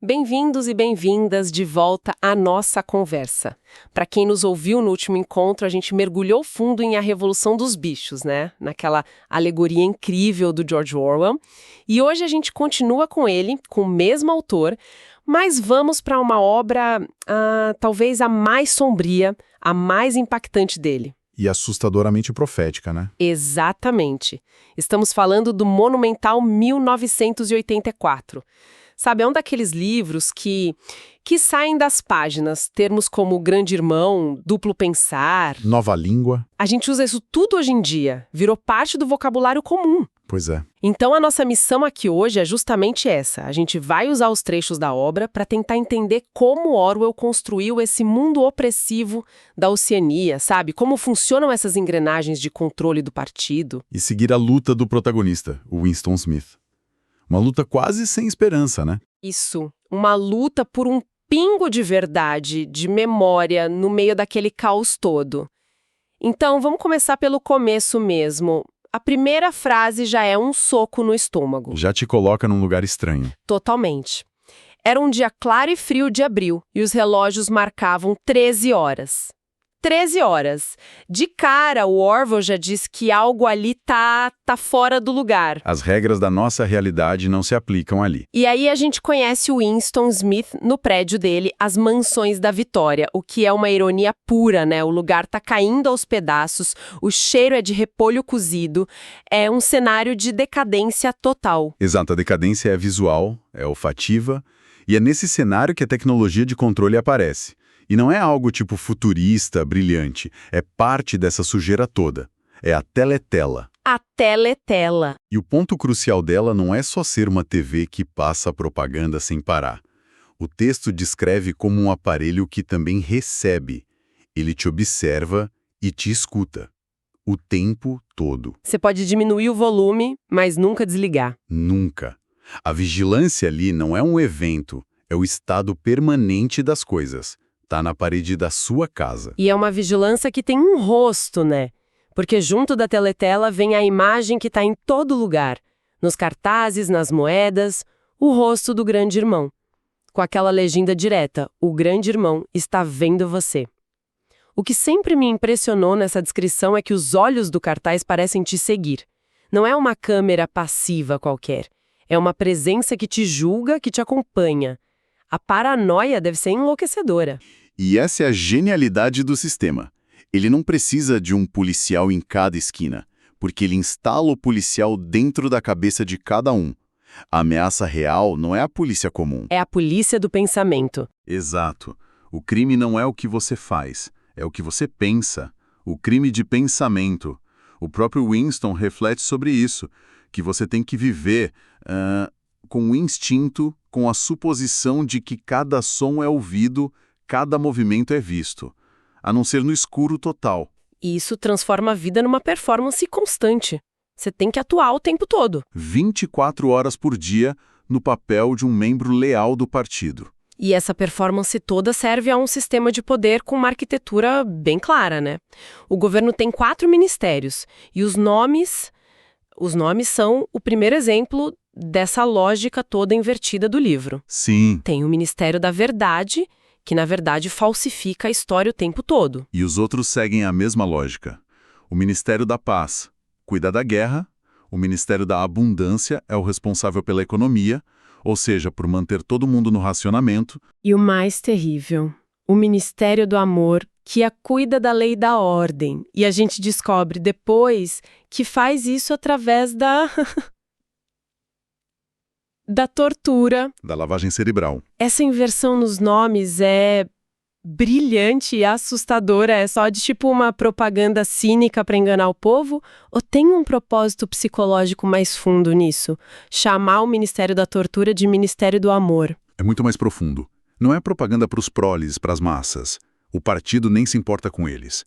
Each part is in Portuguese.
Bem-vindos e bem-vindas de volta à nossa conversa. Para quem nos ouviu no último encontro, a gente mergulhou fundo em A Revolução dos Bichos, né? Naquela alegoria incrível do George Orwell. E hoje a gente continua com ele, com o mesmo autor, mas vamos para uma obra talvez a mais sombria, a mais impactante dele. E assustadoramente profética, né? Exatamente. Estamos falando do monumental 1984. Sabe, é um daqueles livros que saem das páginas, termos como grande irmão, duplo pensar. Nova língua. A gente usa isso tudo hoje em dia, virou parte do vocabulário comum. Pois é. Então a nossa missão aqui hoje é justamente essa. A gente vai usar os trechos da obra para tentar entender como Orwell construiu esse mundo opressivo da Oceania, sabe? Como funcionam essas engrenagens de controle do partido. E seguir a luta do protagonista, o Winston Smith. Uma luta quase sem esperança, né? Isso, uma luta por um pingo de verdade, de memória, no meio daquele caos todo. Então, vamos começar pelo começo mesmo. A primeira frase já é um soco no estômago. Já te coloca num lugar estranho. Totalmente. Era um dia claro e frio de abril, e os relógios marcavam 13 horas. 13 horas. De cara, o Orwell já diz que algo ali tá fora do lugar. As regras da nossa realidade não se aplicam ali. E aí a gente conhece o Winston Smith no prédio dele, as Mansões da Vitória, o que é uma ironia pura, né? O lugar tá caindo aos pedaços, o cheiro é de repolho cozido, é um cenário de decadência total. Exato, a decadência é visual, é olfativa, e é nesse cenário que a tecnologia de controle aparece. E não é algo tipo futurista, brilhante, é parte dessa sujeira toda. É a teletela. A teletela. E o ponto crucial dela não é só ser uma TV que passa propaganda sem parar. O texto descreve como um aparelho que também recebe. Ele te observa e te escuta. O tempo todo. Você pode diminuir o volume, mas nunca desligar. Nunca. A vigilância ali não é um evento, é o estado permanente das coisas. Tá na parede da sua casa. E é uma vigilância que tem um rosto, né? Porque junto da teletela vem a imagem que tá em todo lugar. Nos cartazes, nas moedas, o rosto do grande irmão. Com aquela legenda direta, o grande irmão está vendo você. O que sempre me impressionou nessa descrição é que os olhos do cartaz parecem te seguir. Não é uma câmera passiva qualquer. É uma presença que te julga, que te acompanha. A paranoia deve ser enlouquecedora. E essa é a genialidade do sistema. Ele não precisa de um policial em cada esquina, porque ele instala o policial dentro da cabeça de cada um. A ameaça real não é a polícia comum. É a polícia do pensamento. Exato. O crime não é o que você faz, é o que você pensa. O crime de pensamento. O próprio Winston reflete sobre isso, que você tem que viver com o instinto, com a suposição de que cada som é ouvido, cada movimento é visto, a não ser no escuro total. E isso transforma a vida numa performance constante. Você tem que atuar o tempo todo. 24 horas por dia no papel de um membro leal do partido. E essa performance toda serve a um sistema de poder com uma arquitetura bem clara, né? O governo tem 4 ministérios, e os nomes são o primeiro exemplo dessa lógica toda invertida do livro. Sim. Tem o Ministério da Verdade, que na verdade falsifica a história o tempo todo. E os outros seguem a mesma lógica. O Ministério da Paz cuida da guerra, o Ministério da Abundância é o responsável pela economia, ou seja, por manter todo mundo no racionamento. E o mais terrível, o Ministério do Amor, que cuida da lei e da ordem. E a gente descobre depois que faz isso através da tortura. Da lavagem cerebral. Essa inversão nos nomes é brilhante e assustadora. É só de tipo uma propaganda cínica para enganar o povo? Ou tem um propósito psicológico mais fundo nisso? Chamar o Ministério da Tortura de Ministério do Amor. É muito mais profundo. Não é propaganda para os proles, para as massas. O partido nem se importa com eles.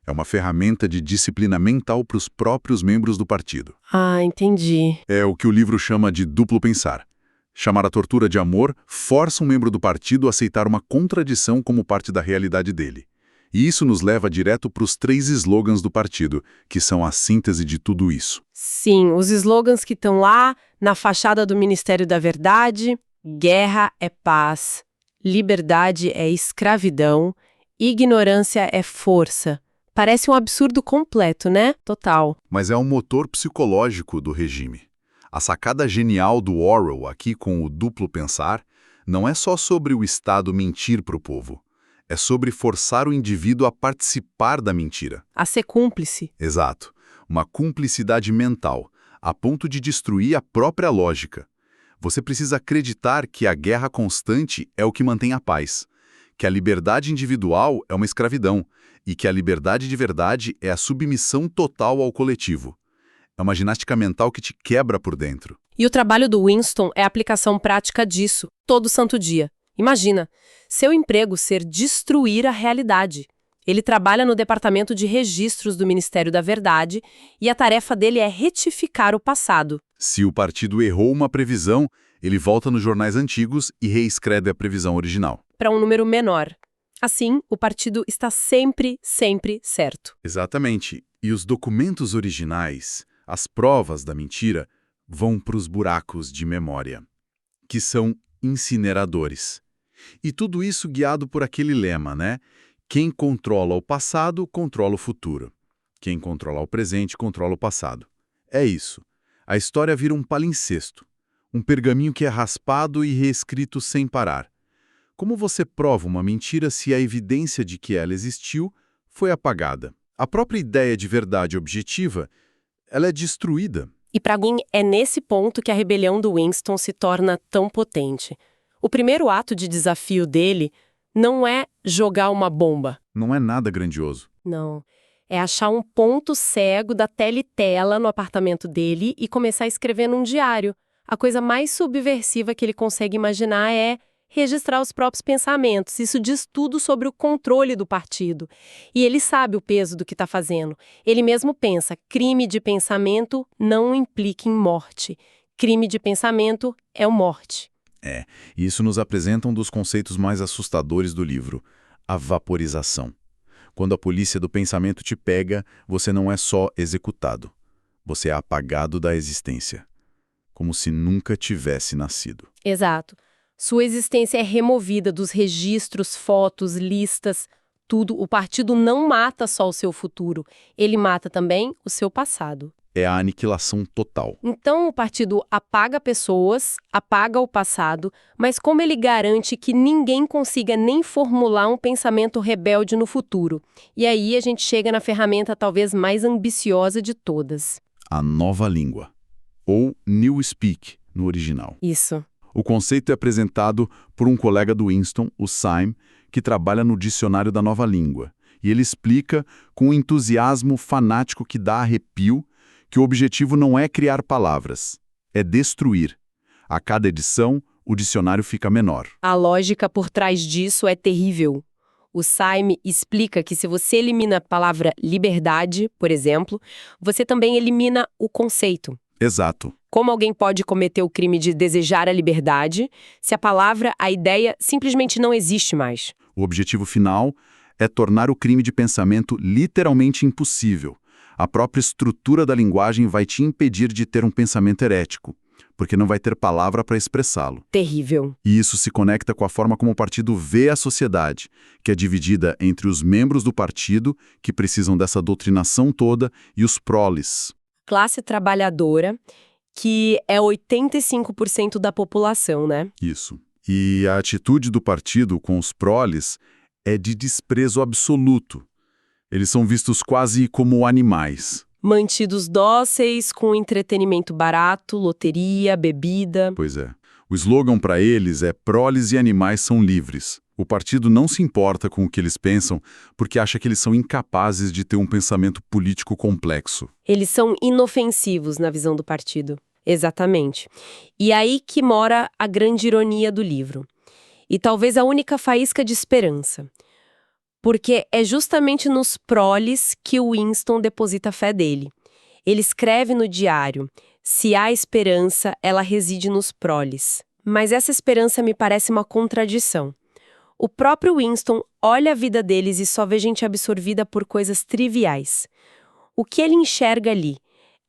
É uma ferramenta de disciplina mental para os próprios membros do partido. Ah, entendi. É o que o livro chama de duplo pensar. Chamar a tortura de amor força um membro do partido a aceitar uma contradição como parte da realidade dele. E isso nos leva direto para os 3 slogans do partido, que são a síntese de tudo isso. Sim, os slogans que estão lá na fachada do Ministério da Verdade. Guerra é paz, liberdade é escravidão, ignorância é força. Parece um absurdo completo, né? Total. Mas é um motor psicológico do regime. A sacada genial do Orwell aqui com o duplo pensar não é só sobre o Estado mentir para o povo. É sobre forçar o indivíduo a participar da mentira. A ser cúmplice. Exato. Uma cumplicidade mental, a ponto de destruir a própria lógica. Você precisa acreditar que a guerra constante é o que mantém a paz, que a liberdade individual é uma escravidão e que a liberdade de verdade é a submissão total ao coletivo. É uma ginástica mental que te quebra por dentro. E o trabalho do Winston é a aplicação prática disso, todo santo dia. Imagina, seu emprego ser destruir a realidade. Ele trabalha no departamento de registros do Ministério da Verdade e a tarefa dele é retificar o passado. Se o partido errou uma previsão, ele volta nos jornais antigos e reescreve a previsão original. Para um número menor. Assim, o partido está sempre certo. Exatamente. E os documentos originais, as provas da mentira, vão para os buracos de memória, que são incineradores. E tudo isso guiado por aquele lema, né? Quem controla o passado, controla o futuro. Quem controla o presente, controla o passado. É isso. A história vira um palincesto, um pergaminho que é raspado e reescrito sem parar. Como você prova uma mentira se a evidência de que ela existiu foi apagada? A própria ideia de verdade objetiva, ela é destruída. E para mim é nesse ponto que a rebelião do Winston se torna tão potente. O primeiro ato de desafio dele não é jogar uma bomba. Não é nada grandioso. Não. É achar um ponto cego da tela no apartamento dele e começar a escrever num diário. A coisa mais subversiva que ele consegue imaginar é registrar os próprios pensamentos. Isso diz tudo sobre o controle do partido. E ele sabe o peso do que está fazendo. Ele mesmo pensa, crime de pensamento não implica em morte. Crime de pensamento é morte. E isso nos apresenta um dos conceitos mais assustadores do livro, a vaporização. Quando a polícia do pensamento te pega, você não é só executado. Você é apagado da existência. Como se nunca tivesse nascido. Exato. Sua existência é removida dos registros, fotos, listas, tudo. O partido não mata só o seu futuro, ele mata também o seu passado. É a aniquilação total. Então o partido apaga pessoas, apaga o passado, mas como ele garante que ninguém consiga nem formular um pensamento rebelde no futuro? E aí a gente chega na ferramenta talvez mais ambiciosa de todas. A nova língua, ou New Speak, no original. Isso. O conceito é apresentado por um colega do Winston, o Syme, que trabalha no Dicionário da Nova Língua. E ele explica, com um entusiasmo fanático que dá arrepio, que o objetivo não é criar palavras, é destruir. A cada edição, o dicionário fica menor. A lógica por trás disso é terrível. O Syme explica que se você elimina a palavra liberdade, por exemplo, você também elimina o conceito. Exato. Como alguém pode cometer o crime de desejar a liberdade se a palavra, a ideia, simplesmente não existe mais? O objetivo final é tornar o crime de pensamento literalmente impossível. A própria estrutura da linguagem vai te impedir de ter um pensamento herético, porque não vai ter palavra para expressá-lo. Terrível. E isso se conecta com a forma como o partido vê a sociedade, que é dividida entre os membros do partido, que precisam dessa doutrinação toda, e os proles. Classe trabalhadora, que é 85% da população, né? Isso. E a atitude do partido com os proles é de desprezo absoluto. Eles são vistos quase como animais. Mantidos dóceis, com entretenimento barato, loteria, bebida. Pois é. O slogan para eles é proles e animais são livres. O partido não se importa com o que eles pensam porque acha que eles são incapazes de ter um pensamento político complexo. Eles são inofensivos na visão do partido. Exatamente. E aí que mora a grande ironia do livro. E talvez a única faísca de esperança. Porque é justamente nos proles que o Winston deposita a fé dele. Ele escreve no diário, se há esperança, ela reside nos proles. Mas essa esperança me parece uma contradição. O próprio Winston olha a vida deles e só vê gente absorvida por coisas triviais. O que ele enxerga ali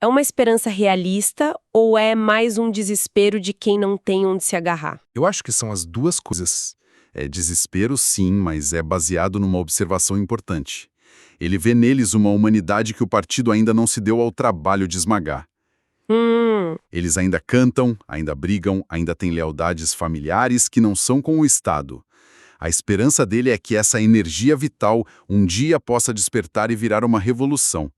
É uma esperança realista ou é mais um desespero de quem não tem onde se agarrar? Eu acho que são as duas coisas. É desespero, sim, mas é baseado numa observação importante. Ele vê neles uma humanidade que o partido ainda não se deu ao trabalho de esmagar. Eles ainda cantam, ainda brigam, ainda têm lealdades familiares que não são com o Estado. A esperança dele é que essa energia vital um dia possa despertar e virar uma revolução.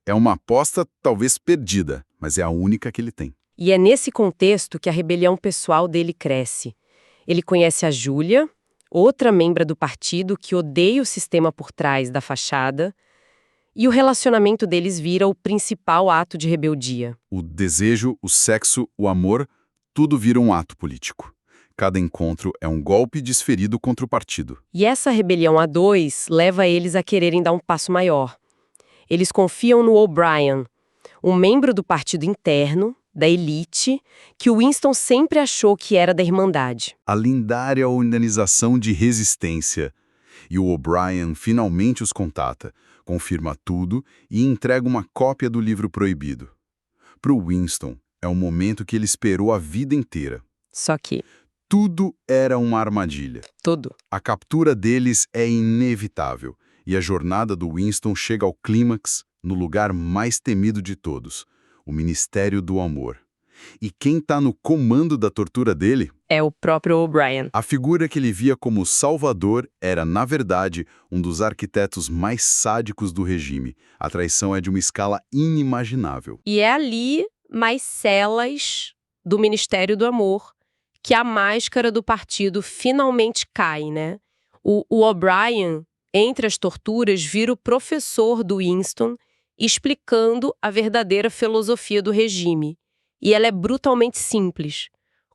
É uma aposta talvez perdida, mas é a única que ele tem. E é nesse contexto que a rebelião pessoal dele cresce. Ele conhece a Júlia, outra membra do partido que odeia o sistema por trás da fachada, e o relacionamento deles vira o principal ato de rebeldia. O desejo, o sexo, o amor, tudo vira um ato político. Cada encontro é um golpe desferido contra o partido. E essa rebelião a dois leva eles a quererem dar um passo maior. Eles confiam no O'Brien, um membro do partido interno, da elite, que o Winston sempre achou que era da Irmandade. A lendária organização de resistência. E o O'Brien finalmente os contata, confirma tudo e entrega uma cópia do livro proibido. Para o Winston, é um momento que ele esperou a vida inteira. Só que Tudo era uma armadilha. tudo. A captura deles é inevitável, e a jornada do Winston chega ao clímax no lugar mais temido de todos, o Ministério do Amor. E quem está no comando da tortura dele? É o próprio O'Brien. A figura que ele via como salvador era, na verdade, um dos arquitetos mais sádicos do regime. A traição é de uma escala inimaginável. E é ali, mais celas do Ministério do Amor, que a máscara do partido finalmente cai, né? O O'Brien, entre as torturas, vira o professor do Winston, explicando a verdadeira filosofia do regime. E ela é brutalmente simples.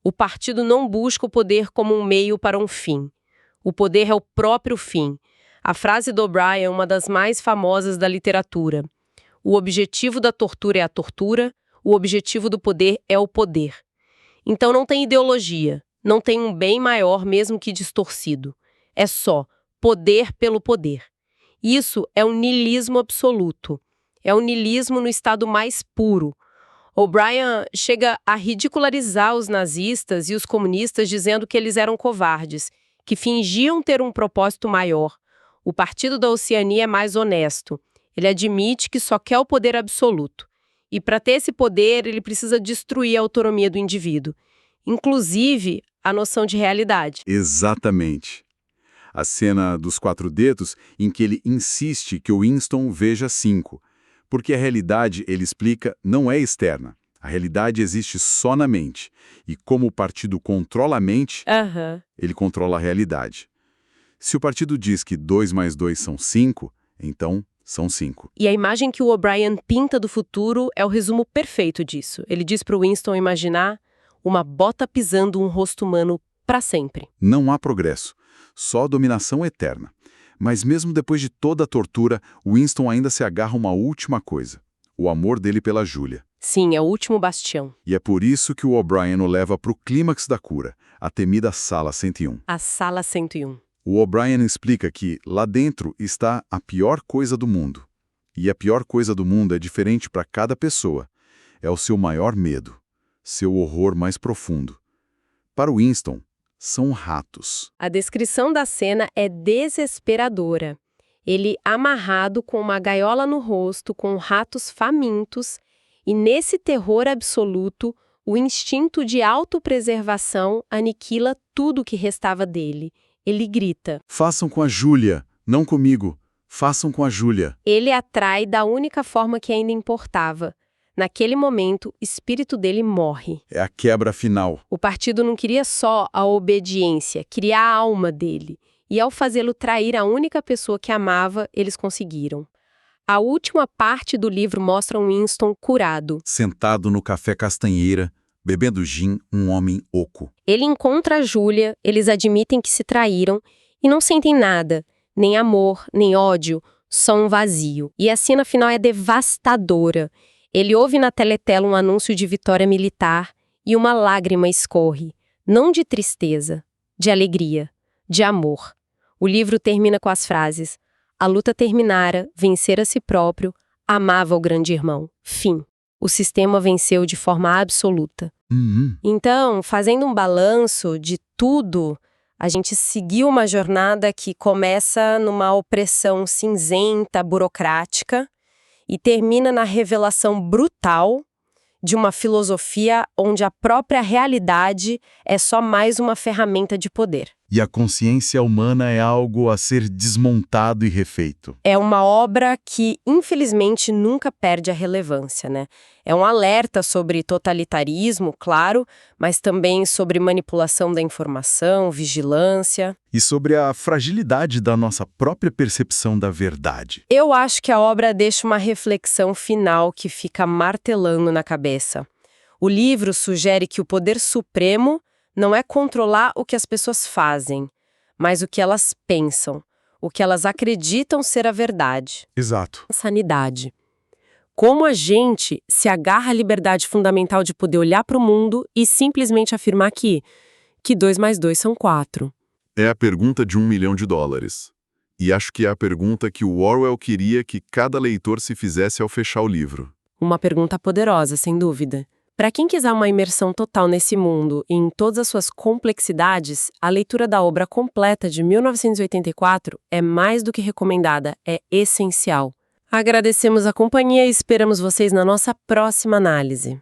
O partido não busca o poder como um meio para um fim. O poder é o próprio fim. A frase do O'Brien é uma das mais famosas da literatura. O objetivo da tortura é a tortura, o objetivo do poder é o poder. Então não tem ideologia, não tem um bem maior mesmo que distorcido. É só poder pelo poder. Isso é um niilismo absoluto. É um niilismo no estado mais puro. O'Brien chega a ridicularizar os nazistas e os comunistas dizendo que eles eram covardes, que fingiam ter um propósito maior. O Partido da Oceania é mais honesto. Ele admite que só quer o poder absoluto. E para ter esse poder, ele precisa destruir a autonomia do indivíduo, inclusive a noção de realidade. Exatamente. A cena dos 4 dedos em que ele insiste que o Winston veja 5. Porque a realidade, ele explica, não é externa. A realidade existe só na mente. E como o partido controla a mente, ele controla a realidade. Se o partido diz que 2 mais 2 são 5, então são 5. E a imagem que o O'Brien pinta do futuro é o resumo perfeito disso. Ele diz para o Winston imaginar uma bota pisando um rosto humano para sempre. Não há progresso, só dominação eterna. Mas mesmo depois de toda a tortura, Winston ainda se agarra a uma última coisa: o amor dele pela Júlia. Sim, é o último bastião. E é por isso que o O'Brien o leva para o clímax da cura, a temida Sala 101. A Sala 101. O O'Brien explica que lá dentro está a pior coisa do mundo. E a pior coisa do mundo é diferente para cada pessoa. É o seu maior medo, seu horror mais profundo. Para o Winston, são ratos. A descrição da cena é desesperadora. Ele amarrado com uma gaiola no rosto, com ratos famintos, e nesse terror absoluto, o instinto de autopreservação aniquila tudo que restava dele. Ele grita. Façam com a Júlia, não comigo. Façam com a Júlia. Ele atrai da única forma que ainda importava. Naquele momento, o espírito dele morre. É a quebra final. O partido não queria só a obediência, queria a alma dele. E ao fazê-lo trair a única pessoa que amava, eles conseguiram. A última parte do livro mostra um Winston curado. Sentado no café Castanheira, bebendo gin, um homem oco. Ele encontra a Júlia, eles admitem que se traíram e não sentem nada, nem amor, nem ódio, só um vazio. E a cena final é devastadora. Ele ouve na teletela um anúncio de vitória militar e uma lágrima escorre, não de tristeza, de alegria, de amor. O livro termina com as frases: a luta terminara, vencer a si próprio, amava o grande irmão. Fim. O sistema venceu de forma absoluta. Então, fazendo um balanço de tudo, a gente seguiu uma jornada que começa numa opressão cinzenta, burocrática, e termina na revelação brutal de uma filosofia onde a própria realidade é só mais uma ferramenta de poder. E a consciência humana é algo a ser desmontado e refeito. É uma obra que, infelizmente, nunca perde a relevância, né? É um alerta sobre totalitarismo, claro, mas também sobre manipulação da informação, vigilância. E sobre a fragilidade da nossa própria percepção da verdade. Eu acho que a obra deixa uma reflexão final que fica martelando na cabeça. O livro sugere que o poder supremo não é controlar o que as pessoas fazem, mas o que elas pensam, o que elas acreditam ser a verdade. Exato. Sanidade. Como a gente se agarra à liberdade fundamental de poder olhar para o mundo e simplesmente afirmar que 2 mais 2 são 4. É a pergunta de $1 milhão. E acho que é a pergunta que o Orwell queria que cada leitor se fizesse ao fechar o livro. Uma pergunta poderosa, sem dúvida. Para quem quiser uma imersão total nesse mundo e em todas as suas complexidades, a leitura da obra completa de 1984 é mais do que recomendada, é essencial. Agradecemos a companhia e esperamos vocês na nossa próxima análise.